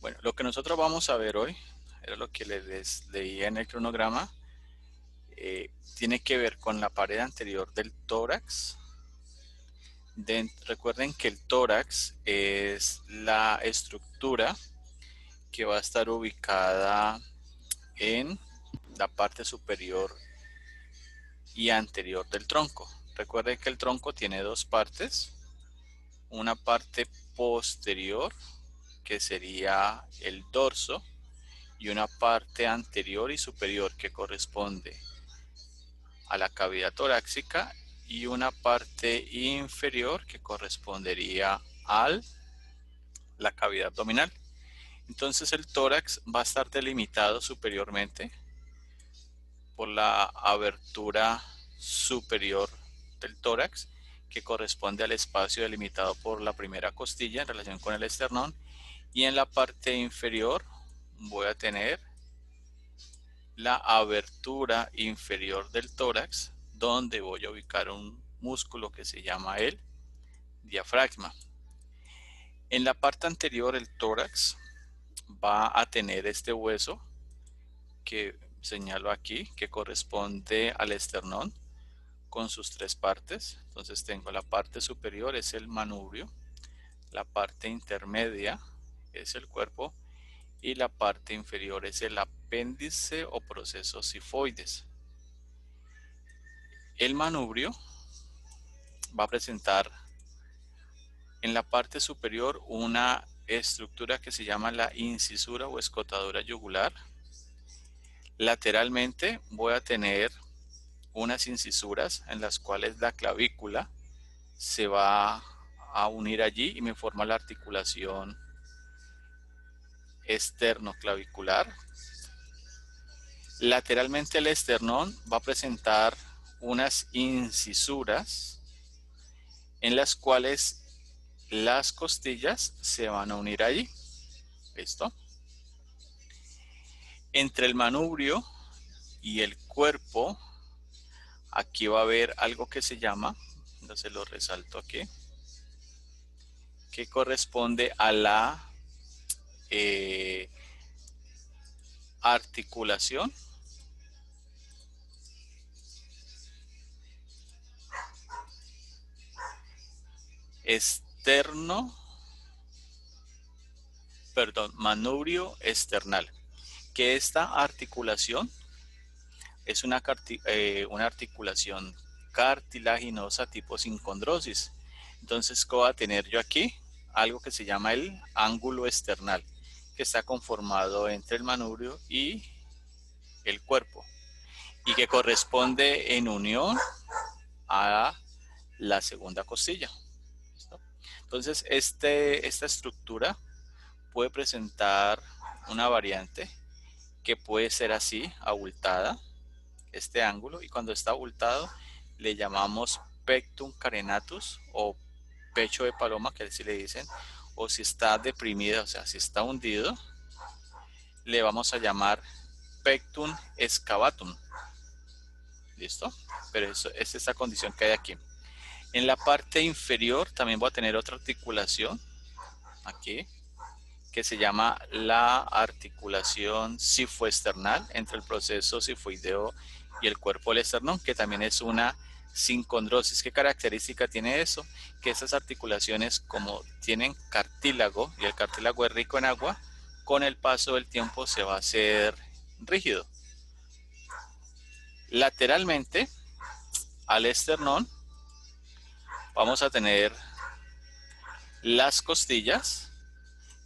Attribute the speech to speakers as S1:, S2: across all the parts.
S1: Bueno, lo que nosotros vamos a ver hoy, era lo que les leí en el cronograma, tiene que ver con la pared anterior del tórax. Recuerden que el tórax es la estructura que va a estar ubicada en la parte superior y anterior del tronco. Recuerden que el tronco tiene dos partes, una parte posterior que sería el dorso y una parte anterior y superior que corresponde a la cavidad torácica y una parte inferior que correspondería a la cavidad abdominal. Entonces el tórax va a estar delimitado superiormente por la abertura superior del tórax que corresponde al espacio delimitado por la primera costilla en relación con el esternón, y en la parte inferior voy a tener la abertura inferior del tórax, donde voy a ubicar un músculo que se llama el diafragma. En la parte anterior el tórax va a tener este hueso que señalo aquí, que corresponde al esternón con sus tres partes. Entonces tengo la parte superior, es el manubrio, la parte intermedia es el cuerpo y la parte inferior es el apéndice o procesos sifoides. El manubrio va a presentar en la parte superior una estructura que se llama la incisura o escotadura yugular. Lateralmente voy a tener unas incisuras en las cuales la clavícula se va a unir allí y me forma la articulación esternoclavicular. Lateralmente el esternón va a presentar unas incisuras en las cuales las costillas se van a unir allí. ¿Listo? Entre el manubrio y el cuerpo, aquí va a haber algo que se llama, entonces lo resalto aquí, que corresponde a la eh, articulación externo, perdón, manubrio external, que esta articulación es una articulación cartilaginosa tipo sincondrosis. Entonces, ¿qué voy a tener yo aquí? Algo que se llama el ángulo external, que está conformado entre el manubrio y el cuerpo y que corresponde en unión a la segunda costilla. ¿Listo? Entonces, esta estructura puede presentar una variante que puede ser así, abultada, este ángulo, y cuando está abultado le llamamos pectum carenatus o pecho de paloma, que así le dicen, o si está deprimida, o sea, si está hundido, le vamos a llamar pectum excavatum. ¿Listo? Pero eso es esta condición que hay aquí. En la parte inferior también voy a tener otra articulación, aquí, que se llama la articulación sifoesternal entre el proceso sifoideo y el cuerpo del esternón, que también es una sincondrosis. ¿Qué característica tiene eso? Que esas articulaciones, como tienen cartílago y el cartílago es rico en agua, con el paso del tiempo se va a hacer rígido. Lateralmente al esternón vamos a tener las costillas,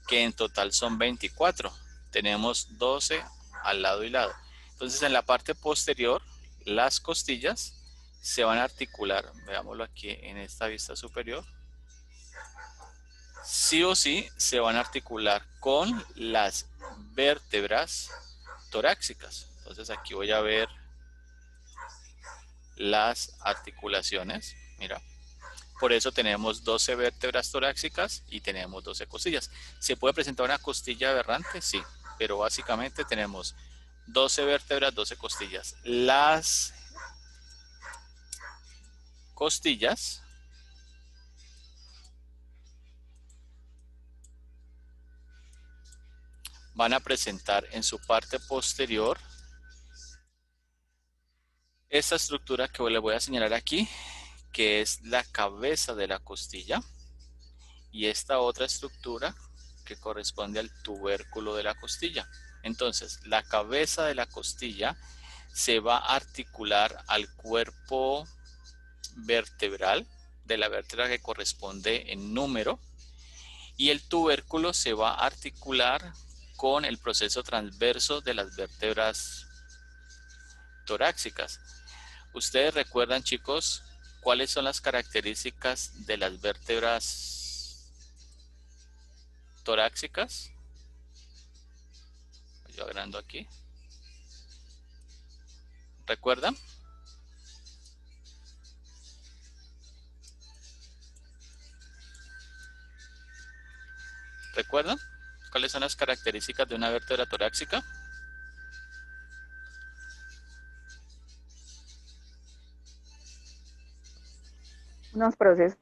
S1: que en total son 24. Tenemos 12 al lado y lado. Entonces en la parte posterior, las costillas se van a articular, veámoslo aquí en esta vista superior, sí o sí se van a articular con las vértebras torácicas. Entonces aquí voy a ver las articulaciones, mira. Por eso tenemos 12 vértebras torácicas y tenemos 12 costillas. ¿Se puede presentar una costilla aberrante? Sí, pero básicamente tenemos 12 vértebras, 12 costillas. Las costillas van a presentar en su parte posterior esta estructura que le voy a señalar aquí, que es la cabeza de la costilla, y esta otra estructura que corresponde al tubérculo de la costilla. Entonces, la cabeza de la costilla se va a articular al cuerpo vertebral de la vértebra que corresponde en número, y el tubérculo se va a articular con el proceso transverso de las vértebras torácicas. ¿Ustedes recuerdan, chicos, cuáles son las características de las vértebras torácicas? Yo agrando aquí. ¿Recuerdan? ¿Recuerdan cuáles son las características de una vértebra torácica?
S2: Unos procesos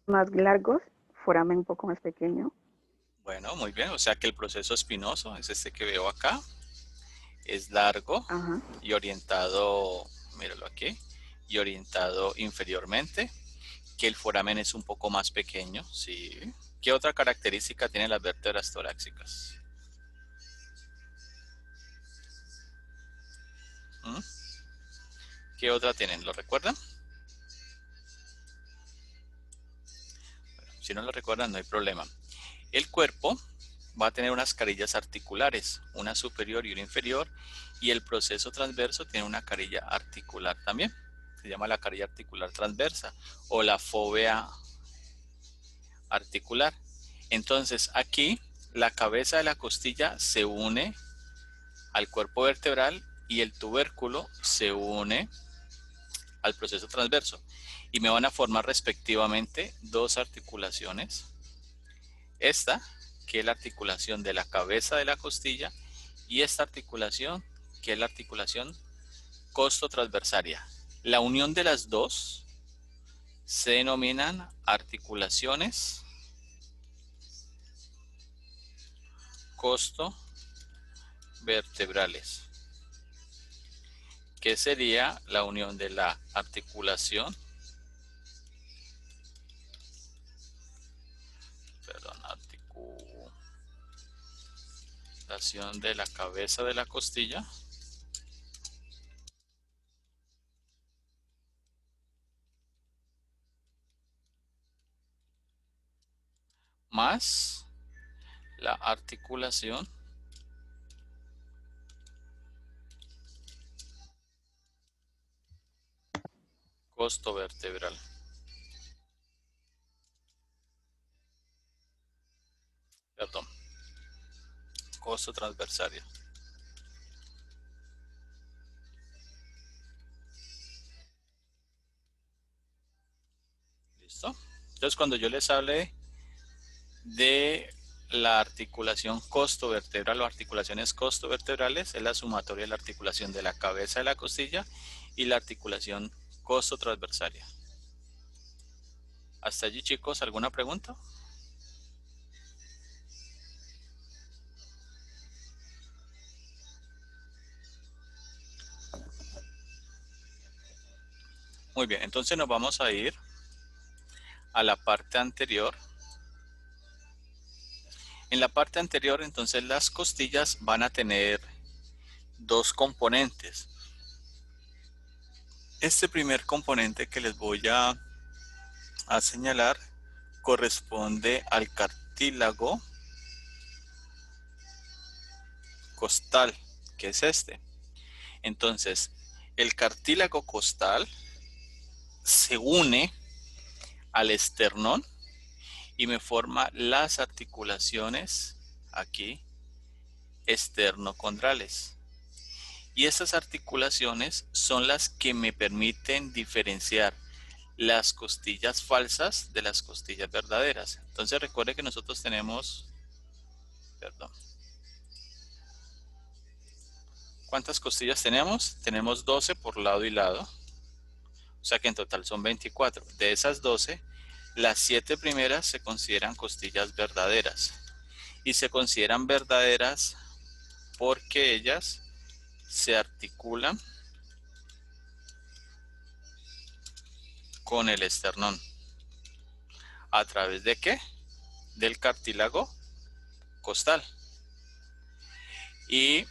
S2: más largos, foramen un poco más pequeño.
S1: Bueno, muy bien. O sea que el proceso espinoso es este que veo acá. Es largo
S2: Ajá.
S1: y orientado, míralo aquí, y orientado inferiormente. Que el foramen es un poco más pequeño, ¿sí? ¿Qué otra característica tienen las vértebras torácicas? ¿Mm? ¿Qué otra tienen? ¿Lo recuerdan? Bueno, si no lo recuerdan, no hay problema. El cuerpo va a tener unas carillas articulares, una superior y una inferior, y el proceso transverso tiene una carilla articular también. Se llama la carilla articular transversa o la fóvea articular. Entonces aquí la cabeza de la costilla se une al cuerpo vertebral y el tubérculo se une al proceso transverso y me van a formar respectivamente dos articulaciones. Esta, que es la articulación de la cabeza de la costilla, y esta articulación, que es la articulación costotransversaria. La unión de las dos se denominan articulaciones costovertebrales, que sería la unión de la articulación, articulación de la cabeza de la costilla más la articulación costovertebral. Perdón, costotransversaria. ¿Listo? Entonces, cuando yo les hable de la articulación costovertebral o articulaciones costovertebrales, es la sumatoria de la articulación de la cabeza de la costilla y la articulación costotransversaria. Hasta allí, chicos, ¿alguna pregunta? Muy bien, entonces nos vamos a ir a la parte anterior. En la parte anterior, entonces, las costillas van a tener dos componentes. Este primer componente que les voy a señalar corresponde al cartílago costal, que es este. Entonces, el cartílago costal se une al esternón y me forma las articulaciones aquí esternocondrales. Y estas articulaciones son las que me permiten diferenciar las costillas falsas de las costillas verdaderas. Entonces recuerde que nosotros tenemos, perdón, ¿cuántas costillas tenemos? Tenemos 12 por lado y lado, o sea que en total son 24. De esas 12, las 7 primeras se consideran costillas verdaderas y se consideran verdaderas porque ellas se articulan con el esternón. ¿A través de qué? Del cartílago costal. Y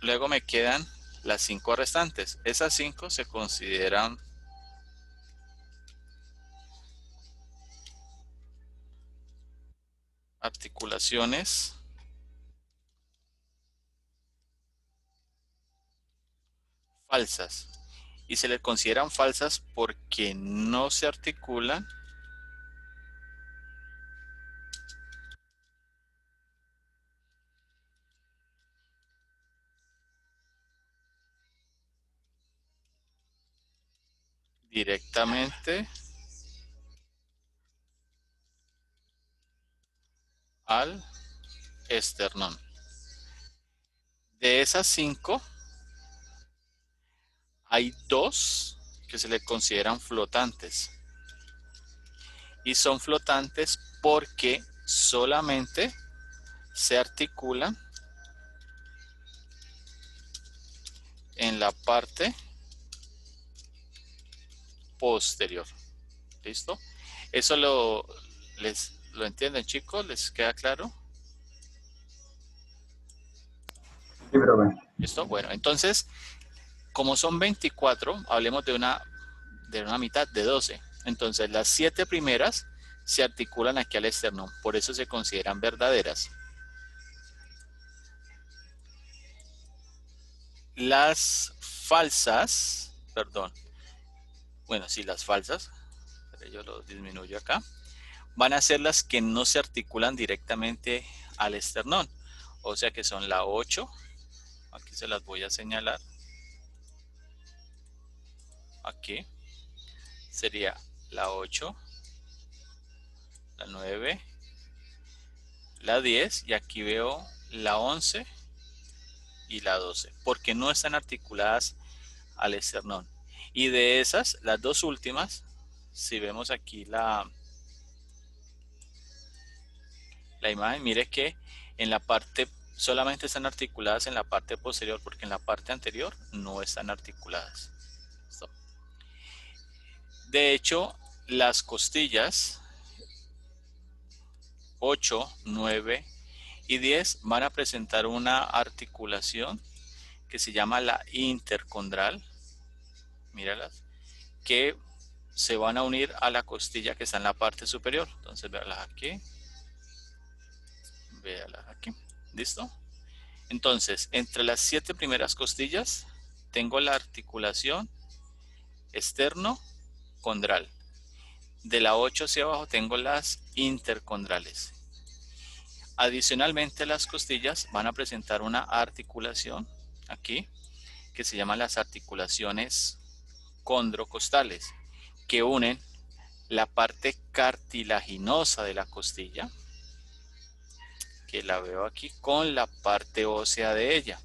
S1: luego me quedan las 5 restantes. Esas 5 se consideran articulaciones falsas. Y se les consideran falsas porque no se articulan directamente al esternón. De esas 5, hay 2 que se le consideran flotantes. Y son flotantes porque solamente se articulan en la parte posterior. ¿Listo? Eso lo entienden, chicos, ¿les queda claro?
S3: Sí, profe.
S1: ¿Listo? Bueno, entonces, como son 24, hablemos de una mitad de 12. Entonces, las 7 primeras se articulan aquí al esternón, por eso se consideran verdaderas. Las falsas, perdón, bueno, sí, las falsas, pero yo lo disminuyo acá, van a ser las que no se articulan directamente al esternón. O sea que son la 8, aquí se las voy a señalar, aquí sería la 8, la 9, la 10 y aquí veo la 11 y la 12, porque no están articuladas al esternón. Y de esas, las 2 últimas, si vemos aquí la imagen, mire que en la parte, solamente están articuladas en la parte posterior, porque en la parte anterior no están articuladas. ¿Listo? De hecho, las costillas 8, 9 y 10 van a presentar una articulación que se llama la intercondral. Míralas, que se van a unir a la costilla que está en la parte superior. Entonces, véalas aquí. Véalas aquí. ¿Listo? Entonces, entre las 7 primeras costillas tengo la articulación externo-condral. De la 8 hacia abajo tengo las intercondrales. Adicionalmente, las costillas van a presentar una articulación aquí que se llaman las articulaciones condrocostales, que unen la parte cartilaginosa de la costilla, que la veo aquí, con la parte ósea de ella.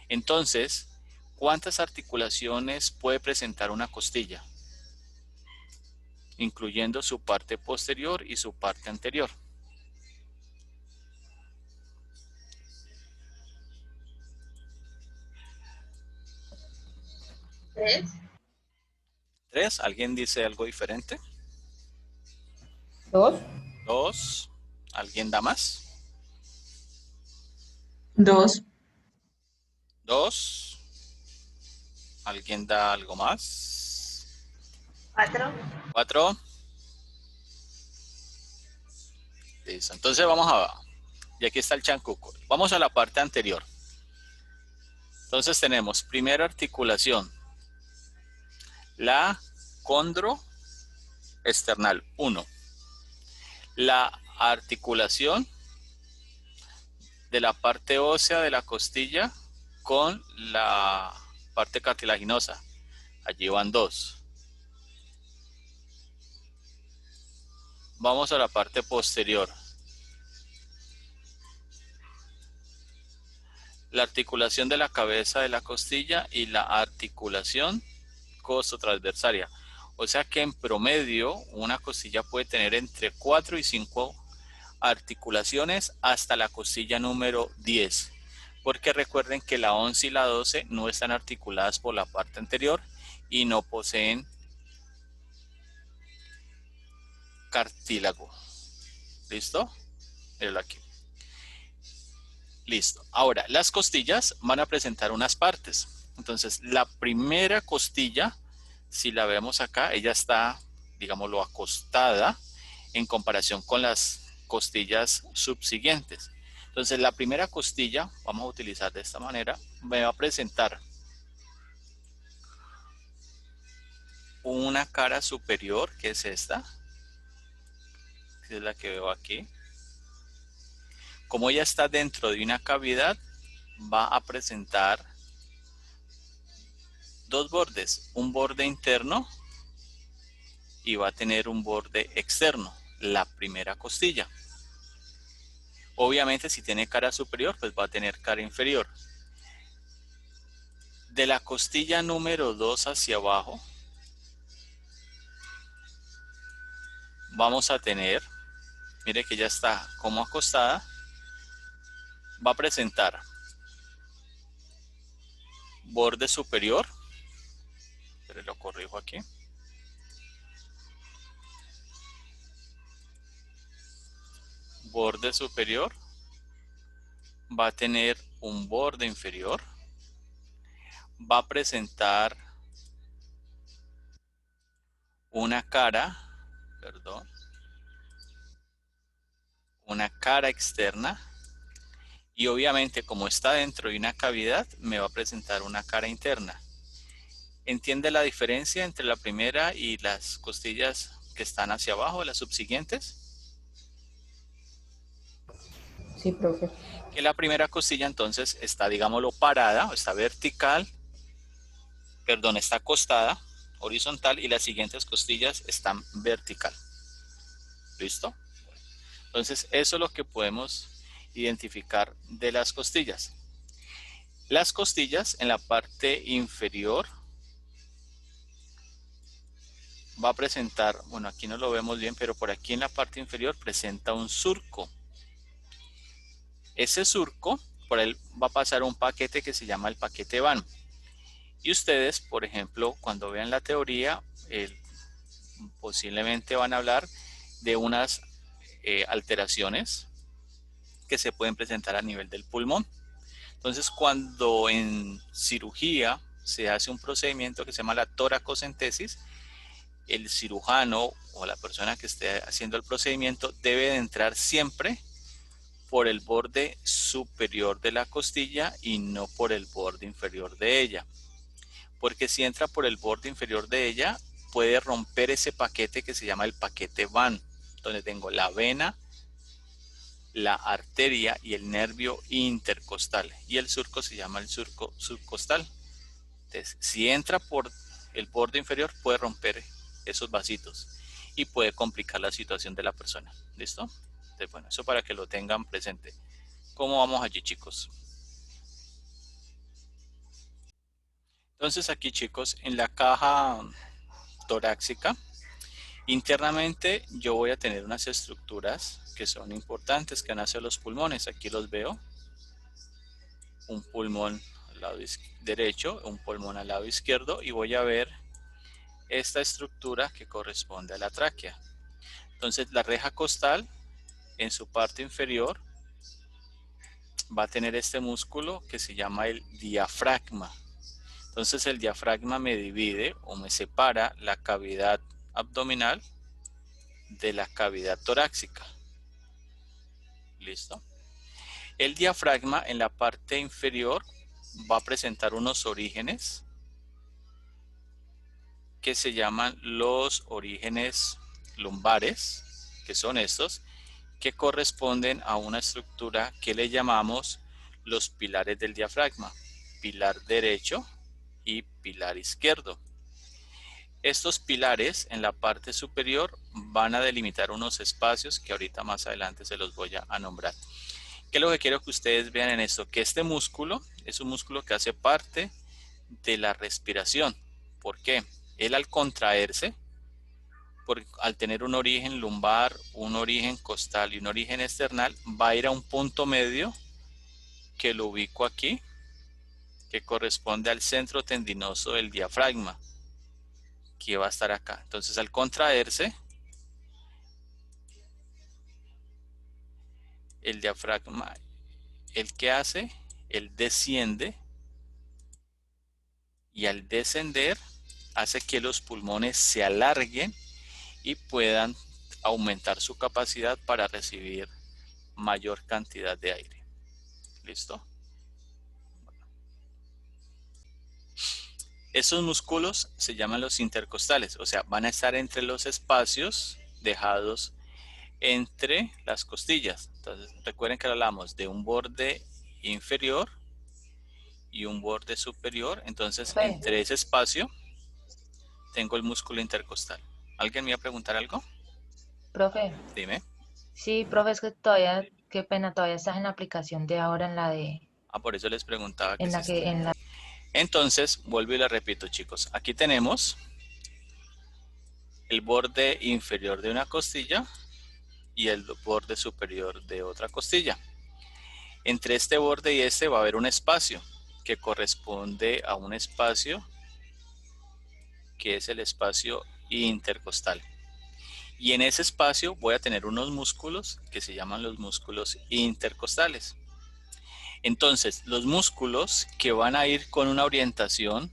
S1: Entonces, ¿cuántas articulaciones puede presentar una costilla? Incluyendo su parte posterior y su parte anterior.
S4: ¿Tres?
S1: 3. ¿Alguien dice algo diferente?
S4: 2.
S1: 2. ¿Alguien da más?
S4: 2.
S1: 2. ¿Alguien da algo más?
S4: 4.
S1: 4. Listo. Entonces vamos a... Y aquí está el chancuco. Vamos a la parte anterior. Entonces tenemos primera articulación. La condroesternal 1. La articulación de la parte ósea de la costilla con la parte cartilaginosa. Allí van 2. Vamos a la parte posterior. La articulación de la cabeza de la costilla y la articulación costotransversaria. O sea que en promedio una costilla puede tener entre 4 y 5 articulaciones hasta la costilla número 10. Porque recuerden que la 11 y la 12 no están articuladas por la parte anterior y no poseen cartílago. ¿Listo? Míralo aquí. Listo. Ahora, las costillas van a presentar unas partes. Entonces, la primera costilla, si la vemos acá, ella está, digámoslo, acostada en comparación con las costillas subsiguientes. Entonces, la primera costilla, vamos a utilizar de esta manera, me va a presentar una cara superior, que es esta, que es la que veo aquí. Como ella está dentro de una cavidad, va a presentar dos bordes, un borde interno y va a tener un borde externo, la primera costilla. Obviamente si tiene cara superior, pues va a tener cara inferior. De la costilla número 2 hacia abajo, vamos a tener, mire que ya está como acostada, va a presentar borde superior, pero lo corrijo aquí. Borde superior, va a tener un borde inferior, va a presentar una cara, una cara externa y obviamente como está dentro de una cavidad me va a presentar una cara interna. ¿Entiende la diferencia entre la primera y las costillas que están hacia abajo, las subsiguientes?
S5: Sí, profe.
S1: Que la primera costilla entonces está, digámoslo, parada, o está vertical, está acostada, horizontal, y las siguientes costillas están vertical. ¿Listo? Entonces eso es lo que podemos identificar de las costillas. Las costillas en la parte inferior va a presentar, bueno, aquí no lo vemos bien, pero por aquí en la parte inferior presenta un surco. Ese surco, por él va a pasar un paquete que se llama el paquete Van. Y ustedes, por ejemplo, cuando vean la teoría, posiblemente van a hablar de unas alteraciones que se pueden presentar a nivel del pulmón. Entonces, cuando en cirugía se hace un procedimiento que se llama la toracocentesis, el cirujano o la persona que esté haciendo el procedimiento debe de entrar siempre por el borde superior de la costilla y no por el borde inferior de ella. Porque si entra por el borde inferior de ella, puede romper ese paquete que se llama el paquete Van, donde tengo la vena, la arteria y el nervio intercostal. Y el surco se llama el surco subcostal. Entonces, si entra por el borde inferior, puede romper esos vasitos y puede complicar la situación de la persona. ¿Listo? Entonces, bueno, eso para que lo tengan presente. ¿Cómo vamos allí, chicos? Entonces aquí, chicos, en la caja torácica, internamente yo voy a tener unas estructuras que son importantes que van hacia los pulmones. Aquí los veo. Un pulmón al lado derecho, un pulmón al lado izquierdo, y voy a ver esta estructura que corresponde a la tráquea. Entonces la reja costal en su parte inferior va a tener este músculo que se llama el diafragma. Entonces el diafragma me divide o me separa la cavidad abdominal de la cavidad torácica. ¿Listo? El diafragma en la parte inferior va a presentar unos orígenes que se llaman los orígenes lumbares, que son estos, que corresponden a una estructura que le llamamos los pilares del diafragma, pilar derecho y pilar izquierdo. Estos pilares en la parte superior van a delimitar unos espacios que ahorita más adelante se los voy a nombrar. ¿Qué es lo que quiero que ustedes vean en esto? Que este músculo es un músculo que hace parte de la respiración. ¿Por qué? Él al contraerse al tener un origen lumbar, un origen costal y un origen external, va a ir a un punto medio que lo ubico aquí, que corresponde al centro tendinoso del diafragma, que va a estar acá. Entonces, al contraerse, el diafragma, ¿el qué hace? Él desciende, y al descender hace que los pulmones se alarguen y puedan aumentar su capacidad para recibir mayor cantidad de aire. ¿Listo? Esos músculos se llaman los intercostales, o sea, van a estar entre los espacios dejados entre las costillas. Entonces, recuerden que hablamos de un borde inferior y un borde superior. Entonces,
S5: Profe.
S1: entre ese espacio tengo el músculo intercostal. ¿Alguien me iba a preguntar algo?
S5: Profe,
S1: Dime.
S5: sí, profe, es que todavía, qué pena, todavía estás en la aplicación de ahora en la de,
S1: Por eso les preguntaba que
S5: en
S1: si
S5: la
S1: está.
S5: que, en la,
S1: Entonces, vuelvo y le repito, chicos. Aquí tenemos el borde inferior de una costilla y el borde superior de otra costilla. Entre este borde y este va a haber un espacio que corresponde a un espacio que es el espacio intercostal. Y en ese espacio voy a tener unos músculos que se llaman los músculos intercostales. Entonces, los músculos que van a ir con una orientación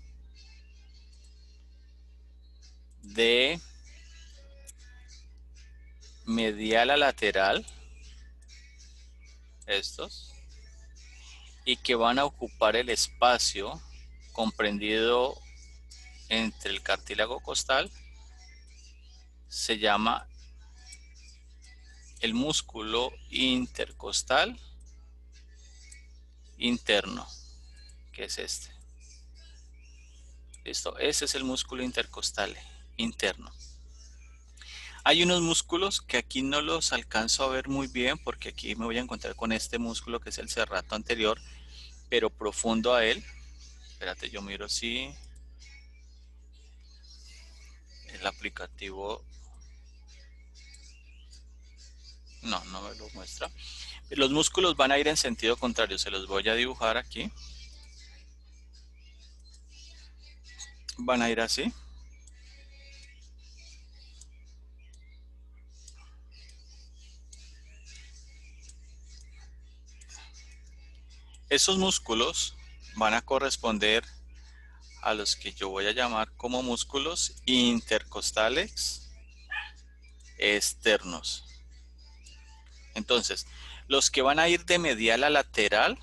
S1: de medial a lateral, estos, y que van a ocupar el espacio comprendido entre el cartílago costal, se llama el músculo intercostal interno, que es este. Listo, ese es el músculo intercostal interno. Hay unos músculos que aquí no los alcanzo a ver muy bien porque aquí me voy a encontrar con este músculo que es el serrato anterior, pero profundo a él. Espérate, yo miro si el aplicativo no me lo muestra. Los músculos van a ir en sentido contrario, se los voy a dibujar aquí. Van a ir así. Esos músculos van a corresponder a los que yo voy a llamar como músculos intercostales externos. Entonces, los que van a ir de medial a lateral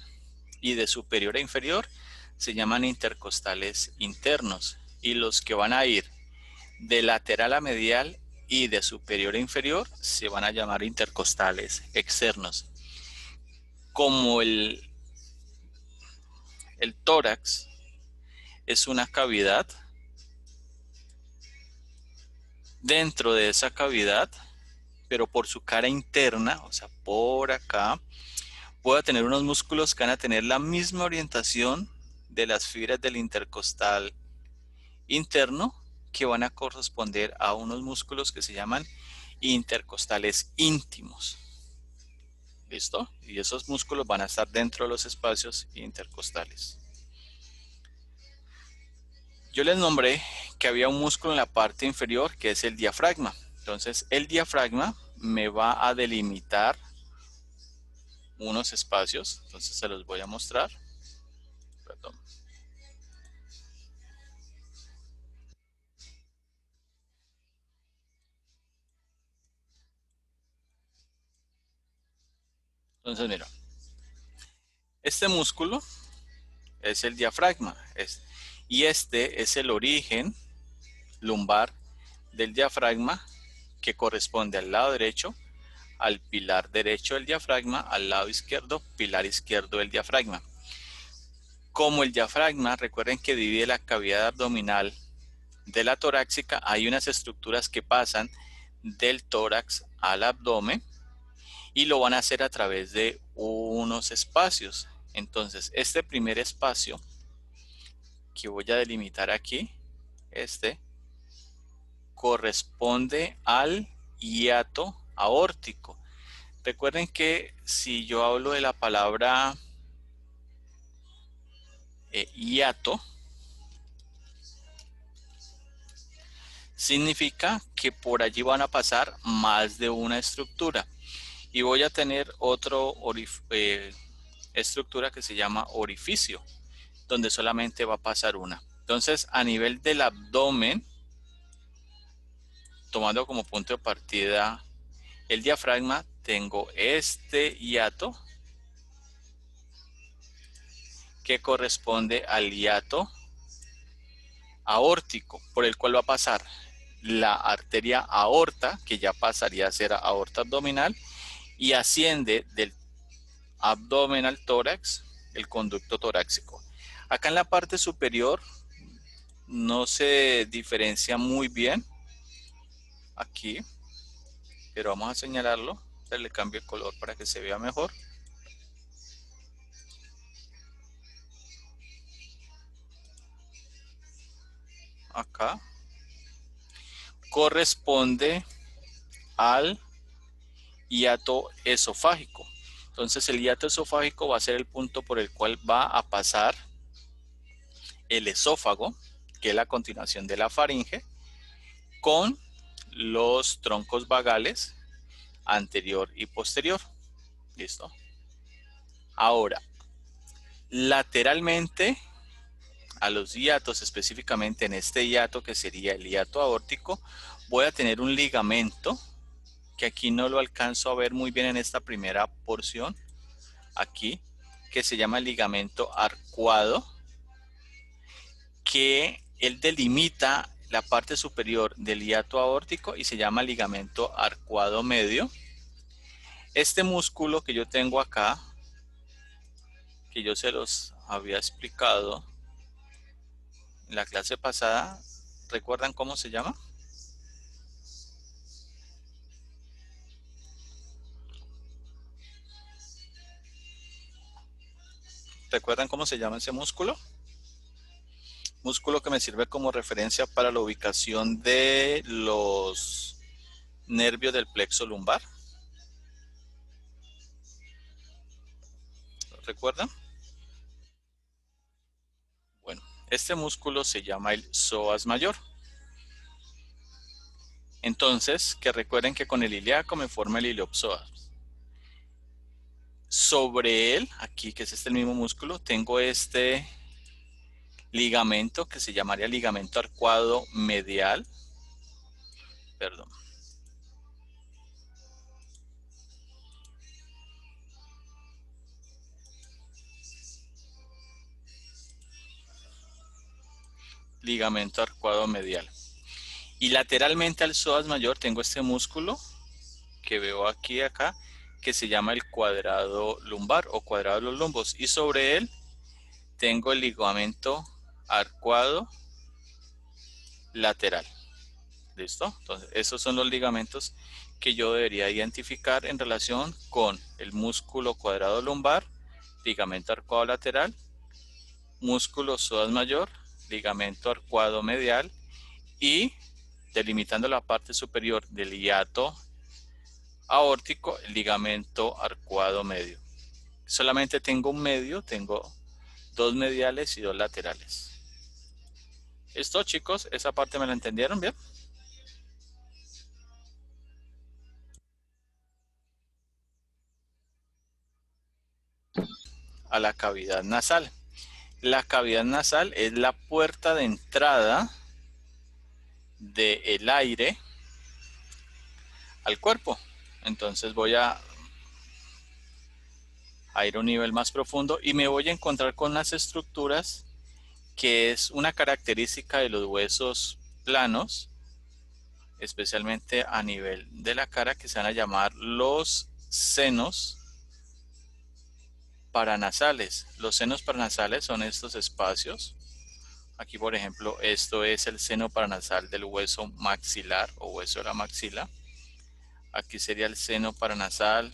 S1: y de superior a inferior se llaman intercostales internos, y los que van a ir de lateral a medial y de superior a inferior se van a llamar intercostales externos. Como el tórax es una cavidad, dentro de esa cavidad, pero por su cara interna, o sea, por acá, voy a tener unos músculos que van a tener la misma orientación de las fibras del intercostal interno, que van a corresponder a unos músculos que se llaman intercostales íntimos. ¿Listo? Y esos músculos van a estar dentro de los espacios intercostales. Yo les nombré que había un músculo en la parte inferior que es el diafragma. Entonces, el diafragma me va a delimitar unos espacios. Entonces, se los voy a mostrar. Perdón. Entonces, mira. Este músculo es el diafragma. Y este es el origen lumbar del diafragma, que corresponde al lado derecho, al pilar derecho del diafragma, al lado izquierdo, pilar izquierdo del diafragma. Como el diafragma, recuerden que divide la cavidad abdominal de la torácica, hay unas estructuras que pasan del tórax al abdomen y lo van a hacer a través de unos espacios. Entonces, este primer espacio que voy a delimitar aquí, corresponde al hiato aórtico. Recuerden que si yo hablo de la palabra hiato, significa que por allí van a pasar más de una estructura. Y voy a tener otra estructura que se llama orificio, donde solamente va a pasar una. Entonces, a nivel del abdomen, tomando como punto de partida el diafragma, tengo este hiato que corresponde al hiato aórtico, por el cual va a pasar la arteria aorta, que ya pasaría a ser aorta abdominal, y asciende del abdomen al tórax el conducto torácico. Acá en la parte superior no se diferencia muy bien aquí, pero vamos a señalarlo. Le cambio el color para que se vea mejor. Acá corresponde al hiato esofágico. Entonces el hiato esofágico va a ser el punto por el cual va a pasar el esófago, que es la continuación de la faringe, con los troncos vagales anterior y posterior. ¿Listo? Ahora, lateralmente a los hiatos, específicamente en este hiato que sería el hiato aórtico, voy a tener un ligamento que aquí no lo alcanzo a ver muy bien en esta primera porción, aquí, que se llama el ligamento arcuado, que él delimita la parte superior del hiato aórtico y se llama ligamento arcuado medio. Este músculo que yo tengo acá, que yo se los había explicado en la clase pasada, ¿recuerdan cómo se llama? ¿Recuerdan cómo se llama ese músculo? Músculo que me sirve como referencia para la ubicación de los nervios del plexo lumbar. ¿Recuerdan? Bueno, este músculo se llama el psoas mayor. Entonces, que recuerden que con el ilíaco me forma el iliopsoas. Sobre él, aquí que es este mismo músculo, tengo este ligamento que se llamaría ligamento arcuado medial. Perdón. Ligamento arcuado medial. Y lateralmente al psoas mayor tengo este músculo que veo aquí acá, que se llama el cuadrado lumbar o cuadrado de los lumbos. Y sobre él tengo el ligamento arcuado lateral. ¿Listo? Entonces, esos son los ligamentos que yo debería identificar en relación con el músculo cuadrado lumbar, ligamento arcuado lateral, músculo psoas mayor, ligamento arcuado medial y delimitando la parte superior del hiato aórtico, el ligamento arcuado medio. Solamente tengo un medio, tengo dos mediales y dos laterales. ¿Listo, chicos? ¿Esa parte me la entendieron bien? A la cavidad nasal. La cavidad nasal es la puerta de entrada del aire al cuerpo. Entonces voy a ir a un nivel más profundo y me voy a encontrar con las estructuras que es una característica de los huesos planos, especialmente a nivel de la cara, que se van a llamar los senos paranasales. Los senos paranasales son estos espacios. Aquí, por ejemplo, esto es el seno paranasal del hueso maxilar o hueso de la maxila. Aquí sería el seno paranasal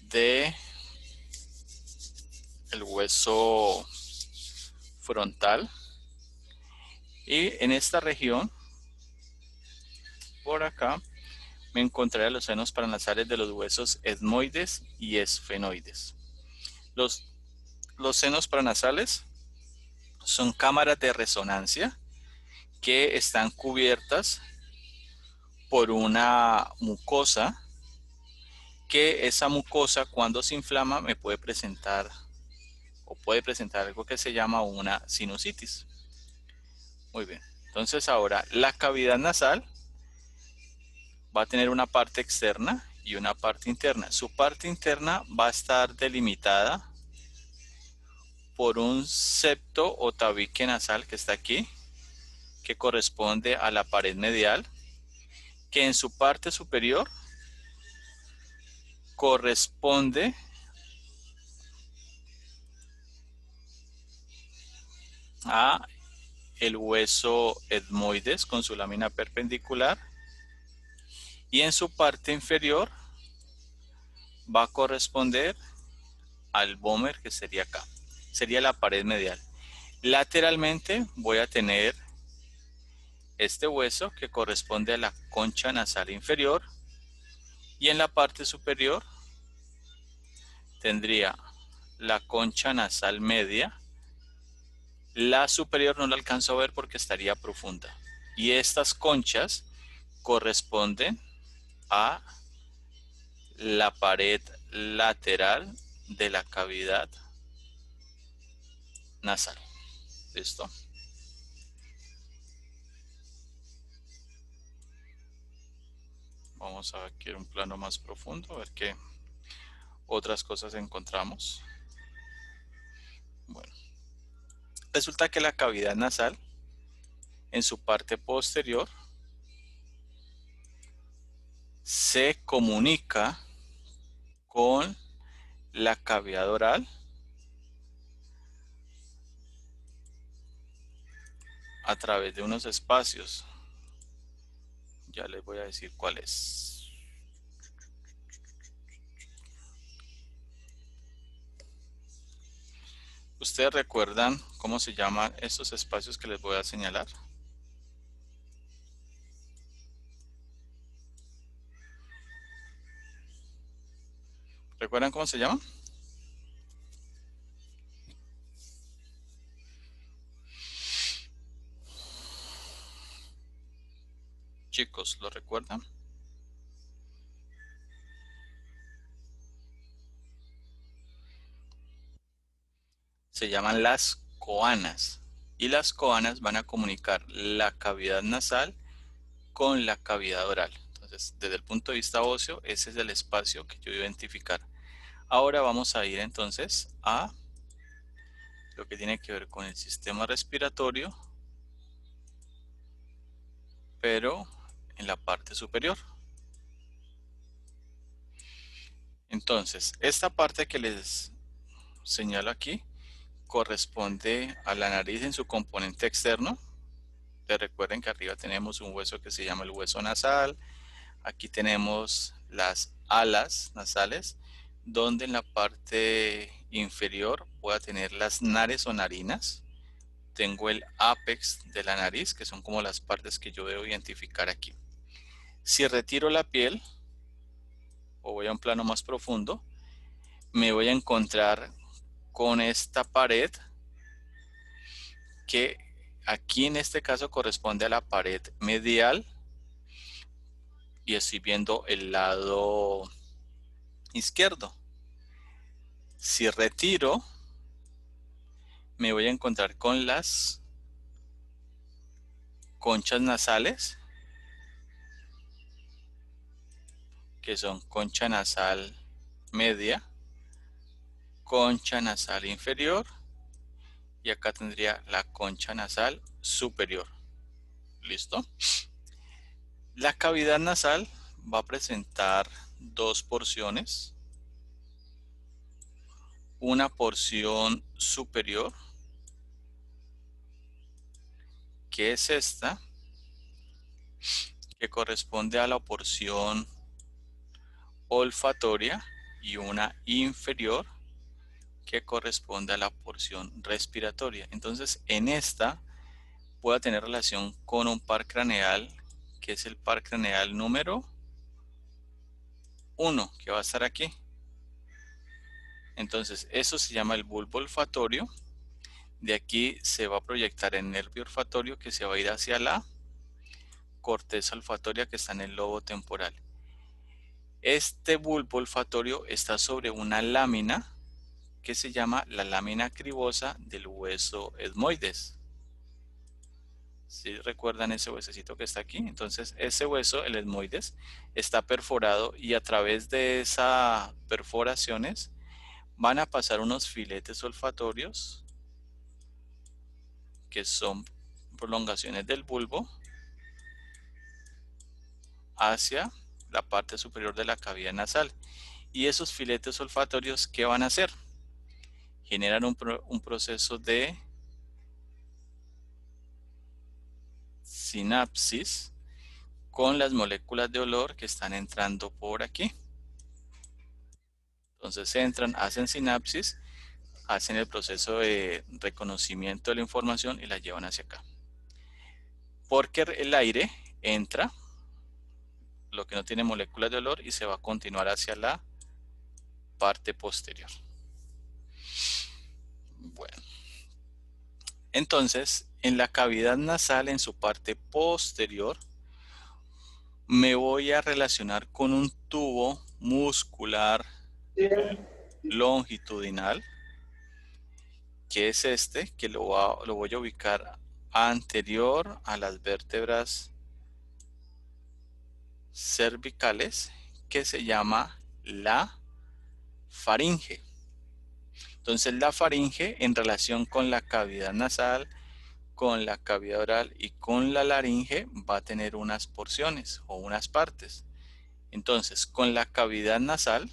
S1: de el hueso frontal. Y en esta región, por acá, me encontraré los senos paranasales de los huesos etmoides y esfenoides. Los senos paranasales son cámaras de resonancia que están cubiertas por una mucosa, que esa mucosa cuando se inflama me puede presentar algo que se llama una sinusitis. Muy bien, entonces ahora la cavidad nasal va a tener una parte externa y una parte interna. Su parte interna va a estar delimitada por un septo o tabique nasal que está aquí, que corresponde a la pared medial, que en su parte superior corresponde a el hueso etmoides con su lámina perpendicular, y en su parte inferior va a corresponder al vómer, que sería acá, sería la pared medial. Lateralmente voy a tener este hueso que corresponde a la concha nasal inferior, y en la parte superior tendría la concha nasal media. La superior no la alcanzo a ver porque estaría profunda, y estas conchas corresponden a la pared lateral de la cavidad nasal. ¿Listo? Vamos a ver un plano más profundo, a ver qué otras cosas encontramos. Bueno, resulta que la cavidad nasal en su parte posterior se comunica con la cavidad oral a través de unos espacios. Ya les voy a decir cuáles. ¿Ustedes recuerdan cómo se llaman estos espacios que les voy a señalar? ¿Recuerdan cómo se llaman? Chicos, ¿lo recuerdan? Se llaman las coanas, y las coanas van a comunicar la cavidad nasal con la cavidad oral. Entonces, desde el punto de vista óseo, ese es el espacio que yo voy a identificar. Ahora vamos a ir entonces a lo que tiene que ver con el sistema respiratorio, pero en la parte superior. Entonces, esta parte que les señalo aquí corresponde a la nariz en su componente externo. Recuerden que arriba tenemos un hueso que se llama el hueso nasal. Aquí tenemos las alas nasales, donde en la parte inferior voy a tener las nares o narinas. Tengo el ápex de la nariz, que son como las partes que yo debo identificar aquí. Si retiro la piel o voy a un plano más profundo, me voy a encontrar con esta pared que aquí en este caso corresponde a la pared medial, y estoy viendo el lado izquierdo. Si retiro, me voy a encontrar con las conchas nasales, que son concha nasal media, concha nasal inferior, y acá tendría la concha nasal superior. ¿Listo? La cavidad nasal va a presentar dos porciones. Una porción superior, que es esta, que corresponde a la porción olfatoria, y una inferior que corresponde a la porción respiratoria. Entonces, en esta pueda tener relación con un par craneal, que es el par craneal número 1, que va a estar aquí. Entonces, eso se llama el bulbo olfatorio. De aquí se va a proyectar el nervio olfatorio que se va a ir hacia la corteza olfatoria que está en el lobo temporal. Este bulbo olfatorio está sobre una lámina que se llama la lámina cribosa del hueso etmoides. ¿Sí recuerdan ese huesecito que está aquí? Entonces, ese hueso, el etmoides, está perforado y a través de esas perforaciones van a pasar unos filetes olfatorios que son prolongaciones del bulbo hacia la parte superior de la cavidad nasal. Y esos filetes olfatorios, ¿qué van a hacer? Generan un proceso de sinapsis con las moléculas de olor que están entrando por aquí. Entonces entran, hacen sinapsis, hacen el proceso de reconocimiento de la información y la llevan hacia acá. Porque el aire entra, lo que no tiene moléculas de olor, y se va a continuar hacia la parte posterior. Bueno, entonces en la cavidad nasal, en su parte posterior, me voy a relacionar con un tubo muscular longitudinal, que es este, que lo voy a ubicar anterior a las vértebras cervicales, que se llama la faringe. Entonces la faringe, en relación con la cavidad nasal, con la cavidad oral y con la laringe, va a tener unas porciones o unas partes. Entonces, con la cavidad nasal,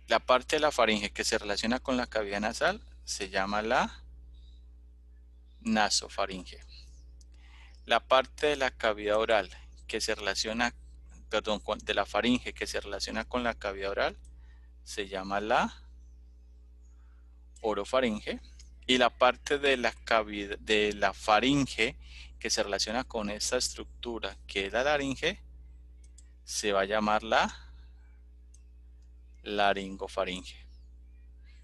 S1: la parte de la faringe que se relaciona con la cavidad nasal se llama la nasofaringe. La parte de la cavidad oral que se relaciona, perdón, de la faringe que se relaciona con la cavidad oral se llama la orofaringe. Y la parte de la cavidad de la faringe que se relaciona con esta estructura que es la laringe se va a llamar la laringofaringe.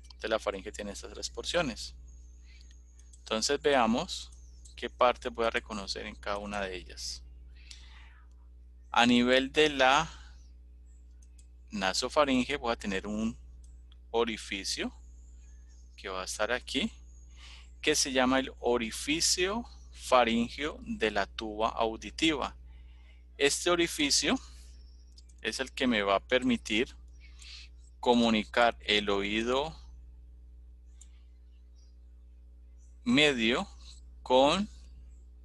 S1: Entonces la faringe tiene estas tres porciones. Entonces veamos qué parte voy a reconocer en cada una de ellas. A nivel de la nasofaringe voy a tener un orificio que va a estar aquí, que se llama el orificio faríngeo de la tuba auditiva. Este orificio es el que me va a permitir comunicar el oído medio con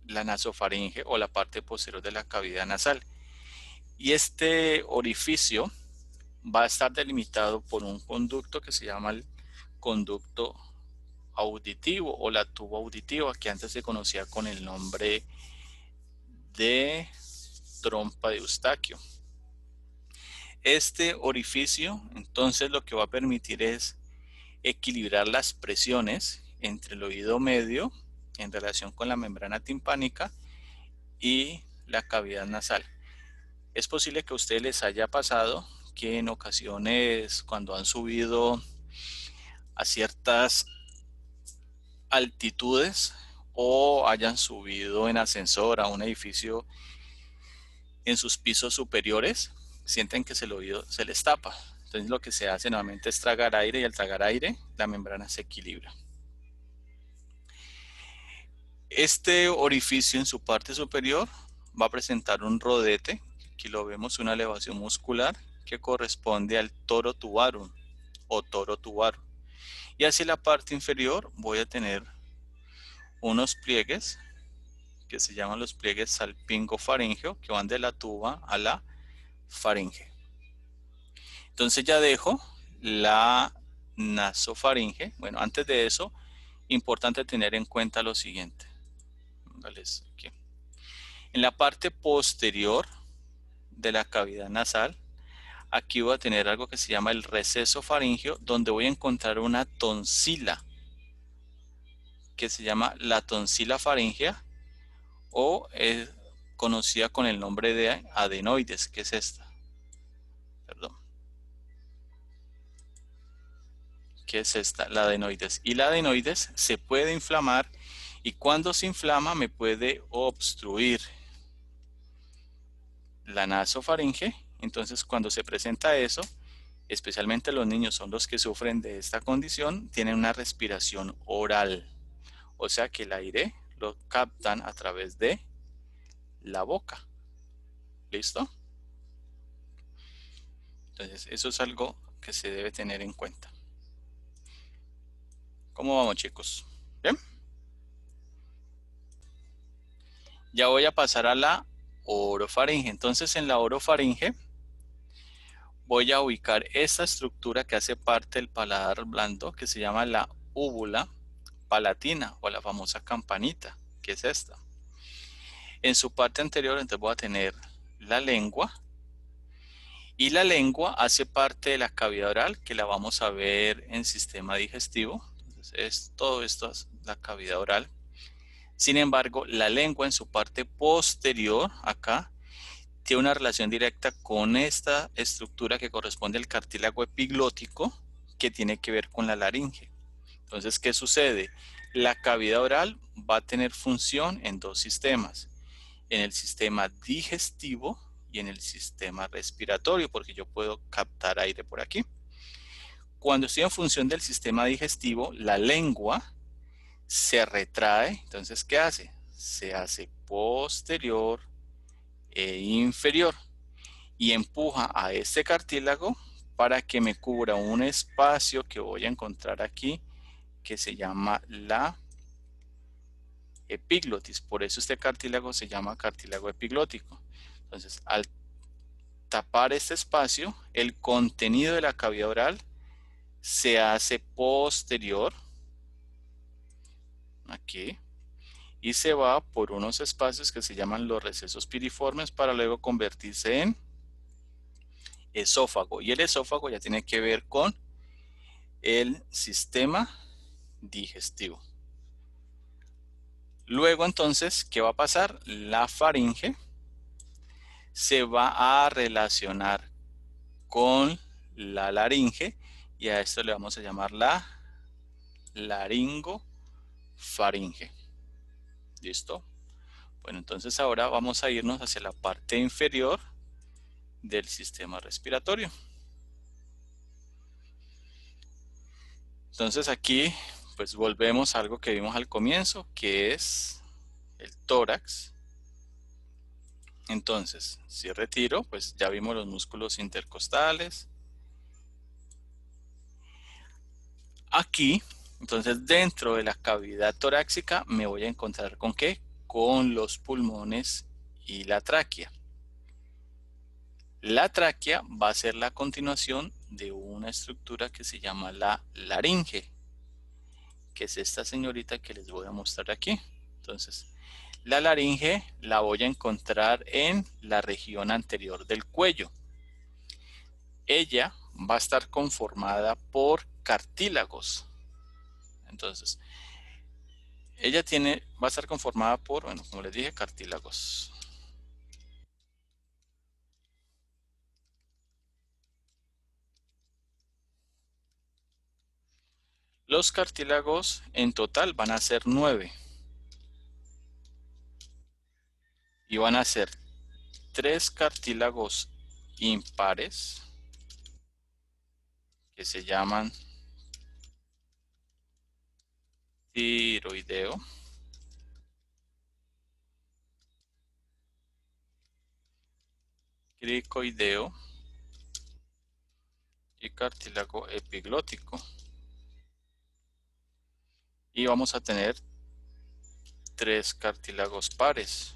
S1: la nasofaringe o la parte posterior de la cavidad nasal. Y este orificio va a estar delimitado por un conducto que se llama el conducto auditivo o la tuba auditiva, que antes se conocía con el nombre de trompa de Eustaquio. Este orificio entonces lo que va a permitir es equilibrar las presiones entre el oído medio en relación con la membrana timpánica y la cavidad nasal. Es posible que a ustedes les haya pasado que en ocasiones cuando han subido a ciertas altitudes o hayan subido en ascensor a un edificio en sus pisos superiores, sienten que el oído se les tapa. Entonces lo que se hace nuevamente es tragar aire y al tragar aire la membrana se equilibra. Este orificio en su parte superior va a presentar un rodete. Aquí lo vemos, una elevación muscular que corresponde al toro tubarum o toro tubarum. Y hacia la parte inferior voy a tener unos pliegues que se llaman los pliegues salpingofaringeo, que van de la tuba a la faringe. Entonces ya dejo la nasofaringe. Bueno, antes de eso, importante tener en cuenta lo siguiente. Aquí. En la parte posterior de la cavidad nasal aquí voy a tener algo que se llama el receso faríngeo, donde voy a encontrar una tonsila que se llama la tonsila faríngea o es conocida con el nombre de adenoides, que es esta. Perdón. ¿Qué es esta? La adenoides. Y la adenoides se puede inflamar y cuando se inflama me puede obstruir la nasofaringe. Entonces cuando se presenta eso, especialmente los niños son los que sufren de esta condición, tienen una respiración oral. O sea que el aire lo captan a través de la boca. ¿Listo? Entonces eso es algo que se debe tener en cuenta. ¿Cómo vamos, chicos? ¿Bien? Ya voy a pasar a la orofaringe. Entonces en la orofaringe voy a ubicar esta estructura que hace parte del paladar blando que se llama la úvula palatina o la famosa campanita, que es esta. En su parte anterior entonces voy a tener la lengua y la lengua hace parte de la cavidad oral que la vamos a ver en sistema digestivo. Entonces todo esto es la cavidad oral. Sin embargo, la lengua en su parte posterior acá tiene una relación directa con esta estructura que corresponde al cartílago epiglótico que tiene que ver con la laringe. Entonces, ¿qué sucede? La cavidad oral va a tener función en dos sistemas, en el sistema digestivo y en el sistema respiratorio, porque yo puedo captar aire por aquí. Cuando estoy en función del sistema digestivo, la lengua se retrae. Entonces, ¿qué hace? Se hace posterior e inferior y empuja a este cartílago para que me cubra un espacio que voy a encontrar aquí que se llama la epiglotis. Por eso este cartílago se llama cartílago epiglótico. Entonces, al tapar este espacio, el contenido de la cavidad oral se hace posterior aquí y se va por unos espacios que se llaman los recesos piriformes para luego convertirse en esófago. Y el esófago ya tiene que ver con el sistema digestivo. Luego entonces, ¿qué va a pasar? La faringe se va a relacionar con la laringe y a esto le vamos a llamar la laringofaringe. ¿Listo? Bueno, entonces ahora vamos a irnos hacia la parte inferior del sistema respiratorio. Entonces aquí pues volvemos a algo que vimos al comienzo, que es el tórax. Entonces, si retiro, pues ya vimos los músculos intercostales. Aquí, entonces dentro de la cavidad torácica me voy a encontrar ¿con qué? Con los pulmones y la tráquea. La tráquea va a ser la continuación de una estructura que se llama la laringe, que es esta señorita que les voy a mostrar aquí. Entonces, la laringe la voy a encontrar en la región anterior del cuello. Ella va a estar conformada por cartílagos. Entonces, ella va a estar conformada por, bueno, como les dije, cartílagos. Los cartílagos en total van a ser 9. Y van a ser 3 cartílagos impares que se llaman tiroideo, cricoideo y cartílago epiglótico. Y vamos a tener 3 cartílagos pares.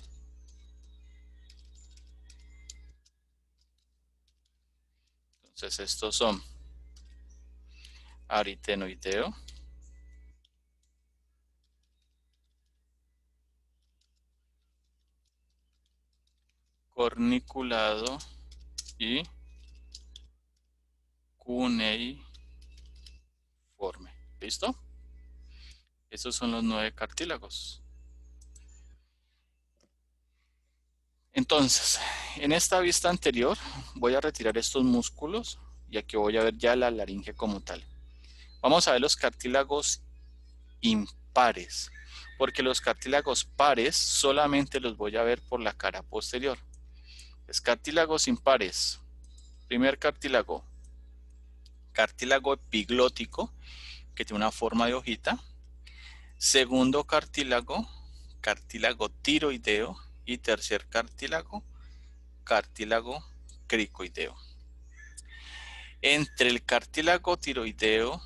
S1: Entonces estos son aritenoideo, corniculado y cuneiforme. ¿Listo? Estos son los 9 cartílagos. Entonces, en esta vista anterior voy a retirar estos músculos y aquí voy a ver ya la laringe como tal. Vamos a ver los cartílagos impares, porque los cartílagos pares solamente los voy a ver por la cara posterior. Es cartílagos impares. Primer cartílago, cartílago epiglótico, que tiene una forma de hojita. Segundo cartílago, cartílago tiroideo. Y tercer cartílago, cartílago cricoideo. Entre el cartílago tiroideo